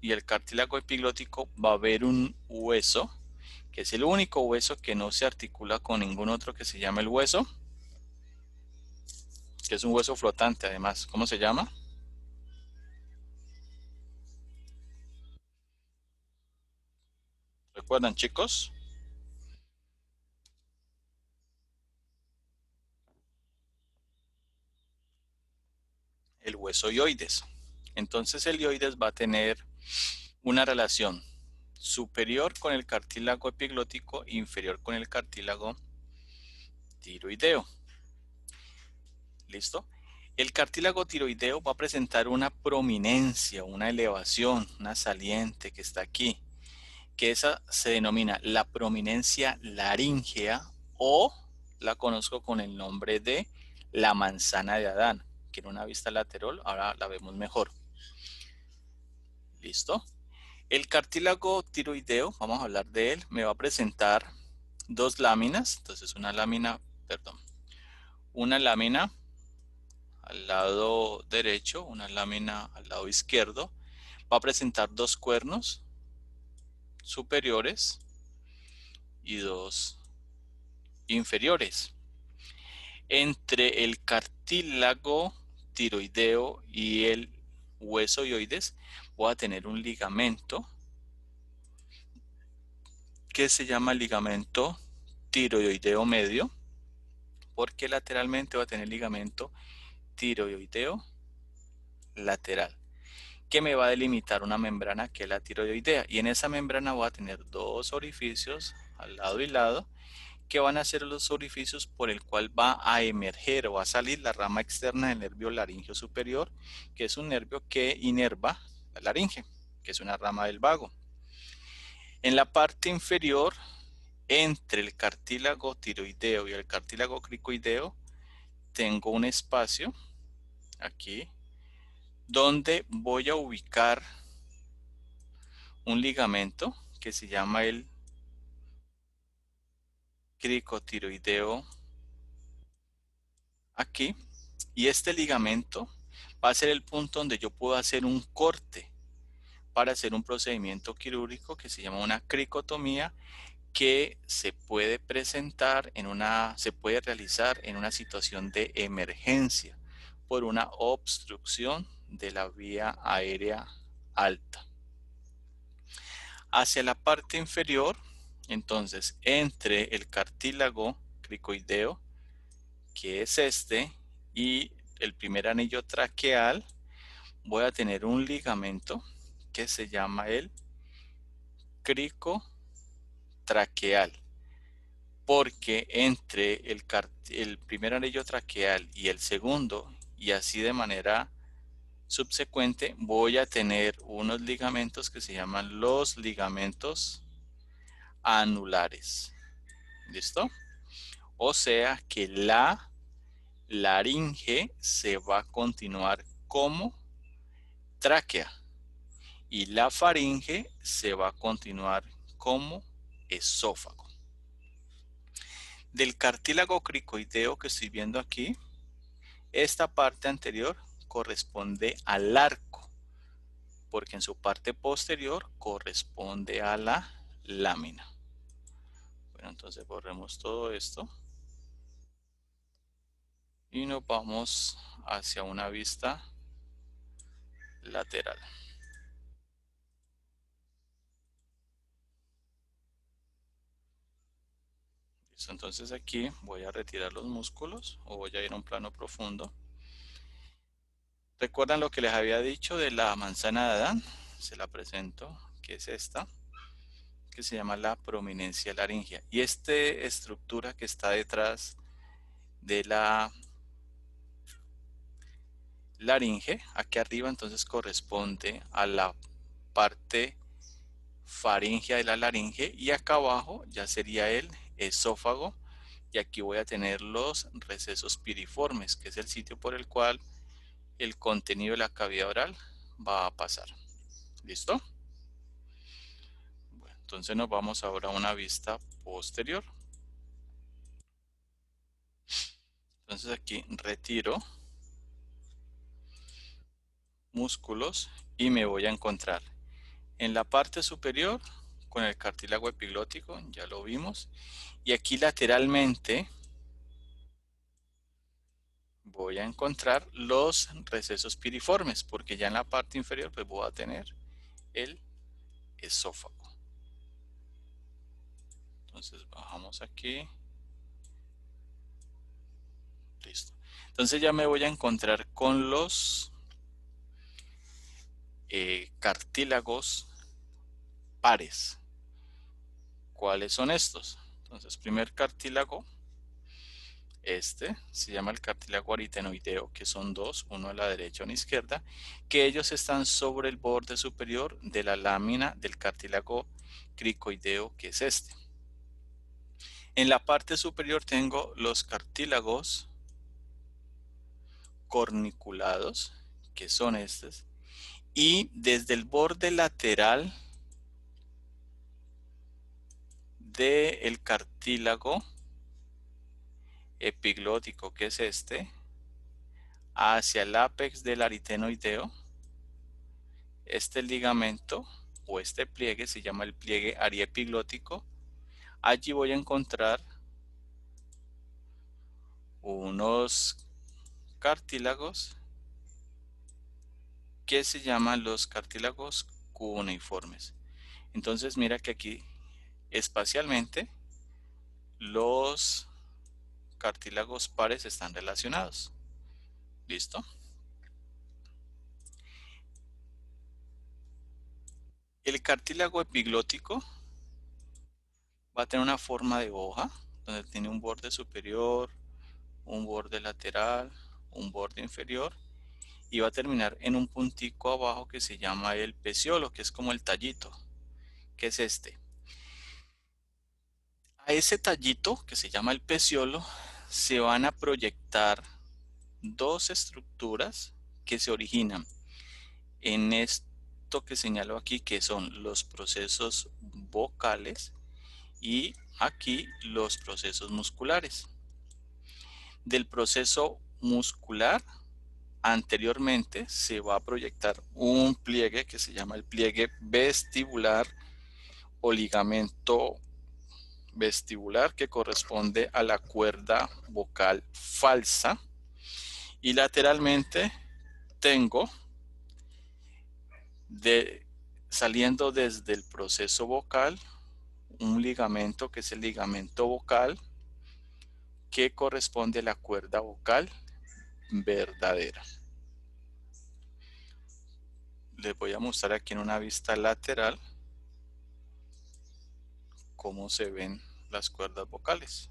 S1: y el cartílago epiglótico va a haber un hueso, que es el único hueso que no se articula con ningún otro, que se llama el hueso, que es un hueso flotante además. ¿Cómo se llama? ¿Recuerdan, chicos? El hueso ioides. Entonces el ioides va a tener una relación superior con el cartílago epiglótico, inferior con el cartílago tiroideo. ¿Listo? El cartílago tiroideo va a presentar una prominencia, una elevación, una saliente que está aquí, que esa se denomina la prominencia laríngea, o la conozco con el nombre de la manzana de Adán, que en una vista lateral ahora la vemos mejor. ¿Listo? El cartílago tiroideo, vamos a hablar de él, me va a presentar dos láminas. Entonces una lámina al lado derecho, una lámina al lado izquierdo. Va a presentar dos cuernos superiores y dos inferiores. Entre el cartílago tiroideo y el hueso ioides voy a tener un ligamento que se llama ligamento tiroideo medio, porque lateralmente va a tener ligamento tiroideo lateral, que me va a delimitar una membrana que es la tiroidea, y en esa membrana voy a tener dos orificios al lado y lado, que van a ser los orificios por el cual va a emerger o va a salir la rama externa del nervio laríngeo superior, que es un nervio que inerva la laringe, que es una rama del vago. En la parte inferior, entre el cartílago tiroideo y el cartílago cricoideo, tengo un espacio aquí donde voy a ubicar un ligamento que se llama el cricotiroideo aquí, y este ligamento va a ser el punto donde yo puedo hacer un corte para hacer un procedimiento quirúrgico que se llama una cricotomía, que se puede presentar se puede realizar en una situación de emergencia por una obstrucción de la vía aérea alta. Hacia la parte inferior, entonces, entre el cartílago cricoideo, que es este, y el primer anillo traqueal, voy a tener un ligamento que se llama el cricotraqueal, porque entre el primer anillo traqueal y el segundo, y así de manera subsecuente, voy a tener unos ligamentos que se llaman los ligamentos anulares. ¿Listo? O sea que la laringe se va a continuar como tráquea y la faringe se va a continuar como esófago. Del cartílago cricoideo que estoy viendo aquí, esta parte anterior corresponde al arco, porque en su parte posterior corresponde a la lámina. Bueno, entonces borremos todo esto y nos vamos hacia una vista lateral. Listo, entonces aquí voy a retirar los músculos, o voy a ir a un plano profundo. ¿Recuerdan lo que les había dicho de la manzana de Adán? Se la presento, que es esta, que se llama la prominencia laringea. Y esta estructura que está detrás de la laringe, aquí arriba, entonces corresponde a la parte faríngea de la laringe, y acá abajo ya sería el esófago, y aquí voy a tener los recesos piriformes, que es el sitio por el cual el contenido de la cavidad oral va a pasar. ¿Listo? Bueno, entonces nos vamos ahora a una vista posterior. Entonces aquí retiro músculos y me voy a encontrar en la parte superior con el cartílago epiglótico, ya lo vimos, y aquí lateralmente voy a encontrar los recesos piriformes, porque ya en la parte inferior pues voy a tener el esófago. Entonces bajamos aquí. Listo. Entonces ya me voy a encontrar con los cartílagos pares. ¿Cuáles son estos? Entonces, primer cartílago, este se llama el cartílago aritenoideo, que son dos, uno a la derecha y uno a la izquierda, que ellos están sobre el borde superior de la lámina del cartílago cricoideo, que es este. En la parte superior tengo los cartílagos corniculados, que son estos, y desde el borde lateral del cartílago epiglótico, que es este, hacia el ápex del aritenoideo, este ligamento o este pliegue se llama el pliegue ariepiglótico. Allí voy a encontrar unos cartílagos que se llaman los cartílagos cuneiformes. Entonces mira que aquí espacialmente los cartílagos pares están relacionados. ¿Listo? El cartílago epiglótico va a tener una forma de hoja, donde tiene un borde superior, un borde lateral, un borde inferior, y va a terminar en un puntico abajo que se llama el peciolo, que es como el tallito, que es este. A ese tallito, que se llama el peciolo, se van a proyectar dos estructuras que se originan en esto que señalo aquí, que son los procesos vocales, y aquí los procesos musculares. Del proceso muscular anteriormente se va a proyectar un pliegue que se llama el pliegue vestibular o ligamento vestibular, que corresponde a la cuerda vocal falsa, y lateralmente tengo saliendo desde el proceso vocal un ligamento que es el ligamento vocal, que corresponde a la cuerda vocal verdadera. Les voy a mostrar aquí en una vista lateral cómo se ven las cuerdas vocales.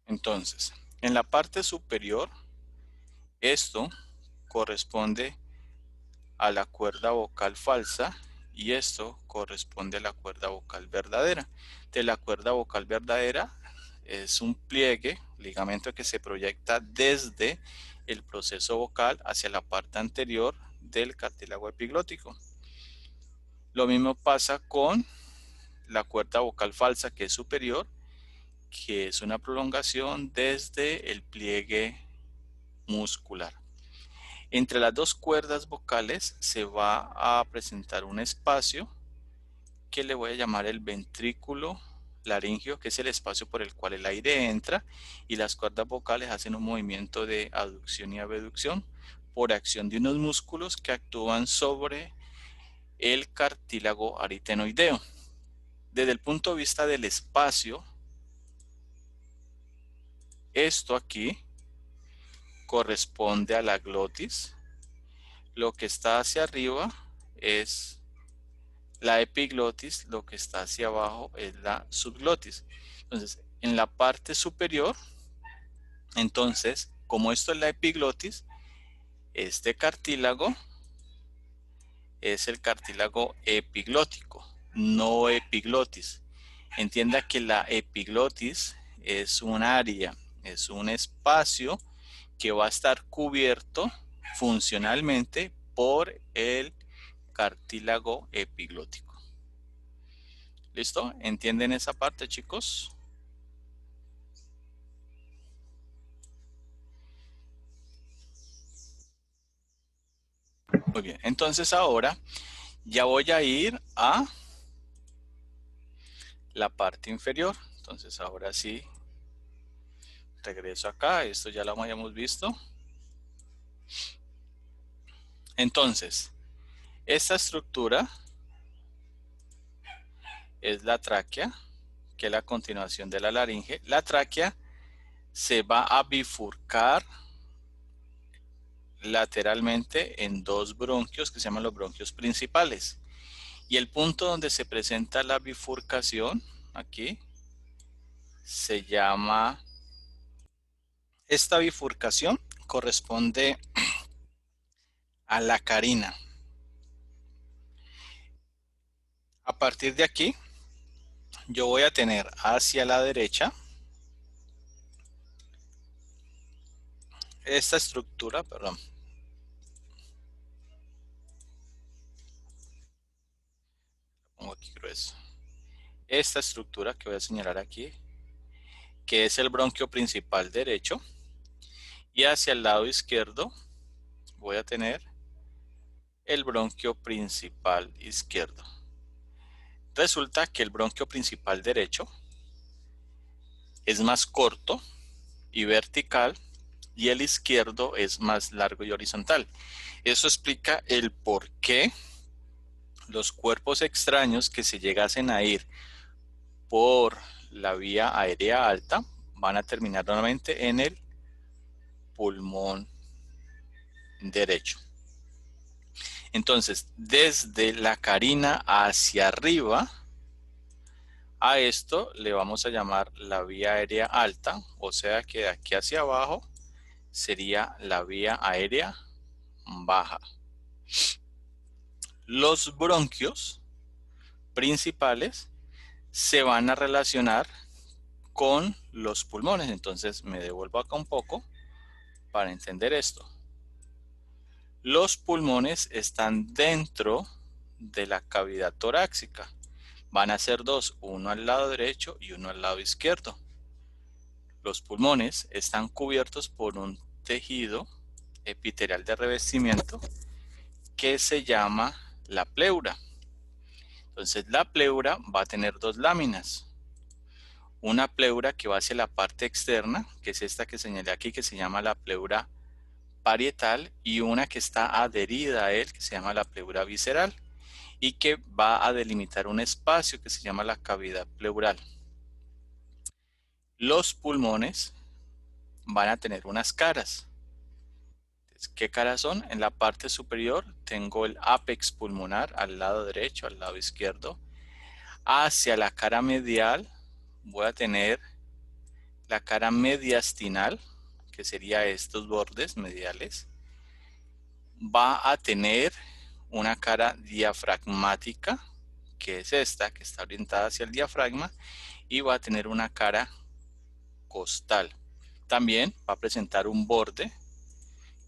S1: Entonces, en la parte superior, esto corresponde a la cuerda vocal falsa y esto corresponde a la cuerda vocal verdadera. De la cuerda vocal verdadera es un pliegue, ligamento que se proyecta desde el proceso vocal hacia la parte anterior del cartílago epiglótico. Lo mismo pasa con la cuerda vocal falsa, que es superior, que es una prolongación desde el pliegue muscular. Entre las dos cuerdas vocales se va a presentar un espacio que le voy a llamar el ventrículo laringio, que es el espacio por el cual el aire entra, y las cuerdas vocales hacen un movimiento de aducción y abducción por acción de unos músculos que actúan sobre el cartílago aritenoideo. desde el punto de vista del espacio, esto aquí corresponde a la glotis. Lo que está hacia arriba es la epiglotis, lo que está hacia abajo es la subglotis. Entonces, en la parte superior, entonces, como esto es la epiglotis, este cartílago es el cartílago epiglótico, no epiglotis. Entienda que la epiglotis es un área, es un espacio que va a estar cubierto funcionalmente por el cartílago epiglótico. ¿Listo? ¿Entienden esa parte, chicos? Muy bien, entonces ahora ya voy a ir a la parte inferior. Entonces ahora sí, regreso acá, esto ya lo habíamos visto. Entonces, esta estructura es la tráquea, que es la continuación de la laringe. La tráquea se va a bifurcar lateralmente en dos bronquios que se llaman los bronquios principales. Y el punto donde se presenta la bifurcación, aquí, se llama, esta bifurcación corresponde a la carina. A partir de aquí, yo voy a tener hacia la derecha esta estructura, perdón. Pongo aquí grueso. Esta estructura que voy a señalar aquí, que es el bronquio principal derecho, y hacia el lado izquierdo voy a tener el bronquio principal izquierdo. Resulta que el bronquio principal derecho es más corto y vertical y el izquierdo es más largo y horizontal. Eso explica el por qué los cuerpos extraños que se llegasen a ir por la vía aérea alta van a terminar nuevamente en el pulmón derecho. Entonces, desde la carina hacia arriba, a esto le vamos a llamar la vía aérea alta, o sea que de aquí hacia abajo sería la vía aérea baja. Los bronquios principales se van a relacionar con los pulmones. Entonces me devuelvo acá un poco para entender esto. Los pulmones están dentro de la cavidad torácica. Van a ser dos, uno al lado derecho y uno al lado izquierdo. Los pulmones están cubiertos por un tejido epitelial de revestimiento que se llama la pleura. Entonces la pleura va a tener dos láminas. Una pleura que va hacia la parte externa, que es esta que señalé aquí, que se llama la pleura parietal, y una que está adherida a él, que se llama la pleura visceral, y que va a delimitar un espacio que se llama la cavidad pleural. Los pulmones van a tener unas caras. ¿Qué caras son? En la parte superior tengo el ápex pulmonar al lado derecho, al lado izquierdo. Hacia la cara medial voy a tener la cara mediastinal, que sería estos bordes mediales. Va a tener una cara diafragmática, que es esta, que está orientada hacia el diafragma, y va a tener una cara costal. También va a presentar un borde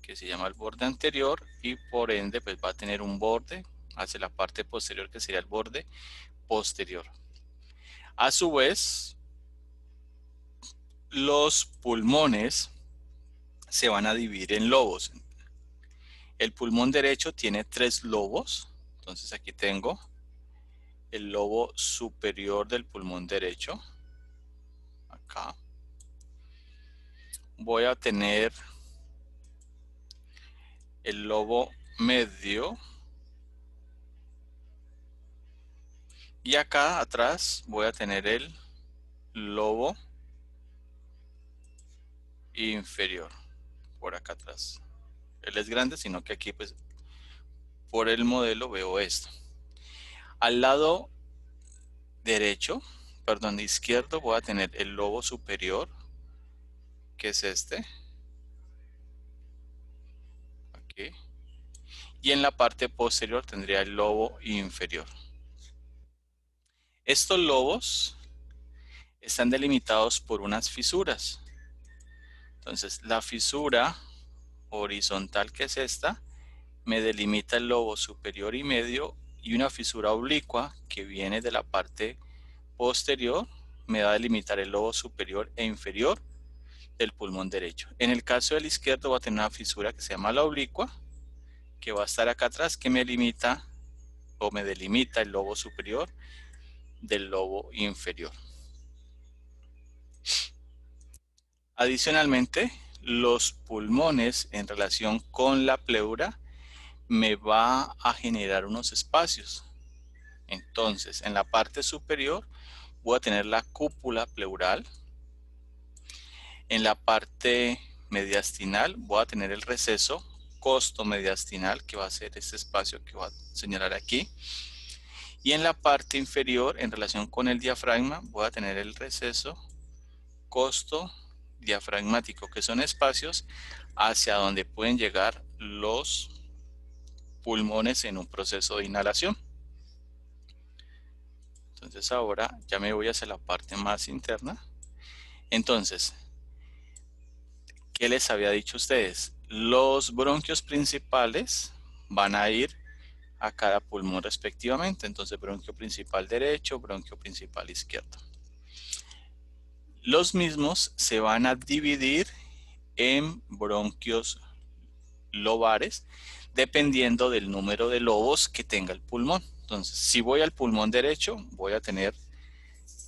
S1: que se llama el borde anterior y por ende pues va a tener un borde hacia la parte posterior que sería el borde posterior. A su vez, los pulmones se van a dividir en lobos. El pulmón derecho tiene 3 lobos. Entonces aquí tengo el lobo superior del pulmón derecho. Acá. Voy a tener el lobo medio Y acá atrás voy a tener el lobo inferior, por acá atrás. Él es grande, sino que aquí pues por el modelo veo esto. Al lado derecho, perdón, izquierdo, voy a tener el lobo superior, que es este. Aquí. Y en la parte posterior tendría el lobo inferior. Estos lobos están delimitados por unas fisuras. Entonces, la fisura horizontal, que es esta, me delimita el lobo superior y medio, y una fisura oblicua que viene de la parte posterior me va a delimitar el lobo superior e inferior del pulmón derecho. En el caso del izquierdo va a tener una fisura que se llama la oblicua, que va a estar acá atrás, que me limita o me delimita el lobo superior del lobo inferior. Adicionalmente, los pulmones en relación con la pleura me va a generar unos espacios. Entonces, en la parte superior voy a tener la cúpula pleural. En la parte mediastinal voy a tener el receso costo-mediastinal, que va a ser este espacio que voy a señalar aquí. Y en la parte inferior, en relación con el diafragma, voy a tener el receso costo-diafragmático, que son espacios hacia donde pueden llegar los pulmones en un proceso de inhalación. Entonces ahora ya me voy hacia la parte más interna. Entonces, ¿qué les había dicho a ustedes? Los bronquios principales van a ir a cada pulmón respectivamente. Entonces, bronquio principal derecho, bronquio principal izquierdo. Los mismos se van a dividir en bronquios lobares dependiendo del número de lobos que tenga el pulmón. Entonces, si voy al pulmón derecho, voy a tener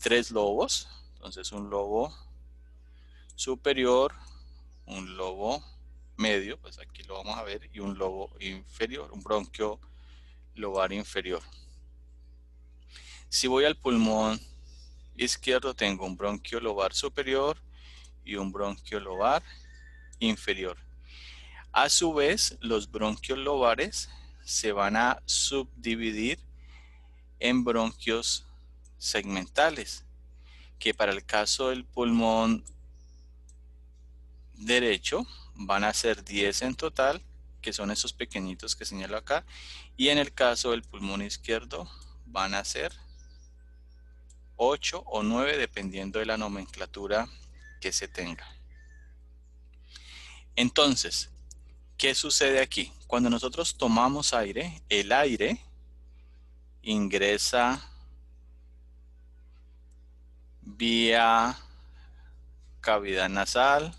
S1: 3 lobos. Entonces, un lobo superior, un lobo medio, pues aquí lo vamos a ver, y un lobo inferior, un bronquio lobar inferior. Si voy al pulmón izquierdo, tengo un bronquio lobar superior y un bronquio lobar inferior. A su vez, los bronquios lobares se van a subdividir en bronquios segmentales, que para el caso del pulmón derecho van a ser 10 en total, que son esos pequeñitos que señalo acá, y en el caso del pulmón izquierdo van a ser 8 o 9 dependiendo de la nomenclatura que se tenga. Entonces, ¿qué sucede aquí? Cuando nosotros tomamos aire, el aire ingresa vía cavidad nasal,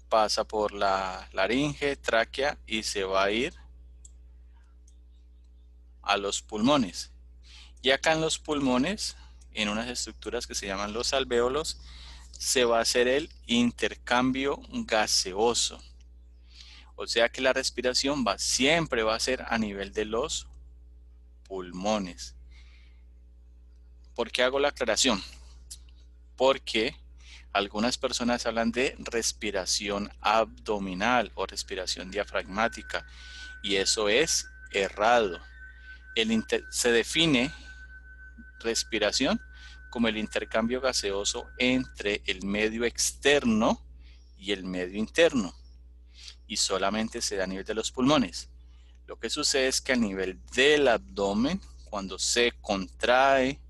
S1: pasa por la laringe, tráquea y se va a ir a los pulmones. Y acá en los pulmones, en unas estructuras que se llaman los alvéolos, se va a hacer el intercambio gaseoso. O sea que la respiración siempre va a ser a nivel de los pulmones. ¿Por qué hago la aclaración? Porque algunas personas hablan de respiración abdominal o respiración diafragmática, y eso es errado. Se define respiración como el intercambio gaseoso entre el medio externo y el medio interno, y solamente se da a nivel de los pulmones. Lo que sucede es que a nivel del abdomen, cuando se contrae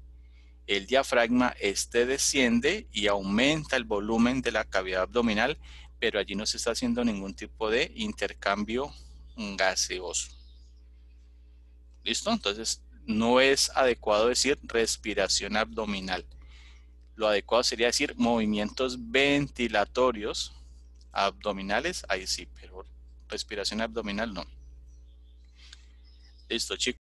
S1: el diafragma, este desciende y aumenta el volumen de la cavidad abdominal, pero allí no se está haciendo ningún tipo de intercambio gaseoso. ¿Listo? Entonces, no es adecuado decir respiración abdominal. Lo adecuado sería decir movimientos ventilatorios abdominales, ahí sí, pero respiración abdominal no. Listo, chicos.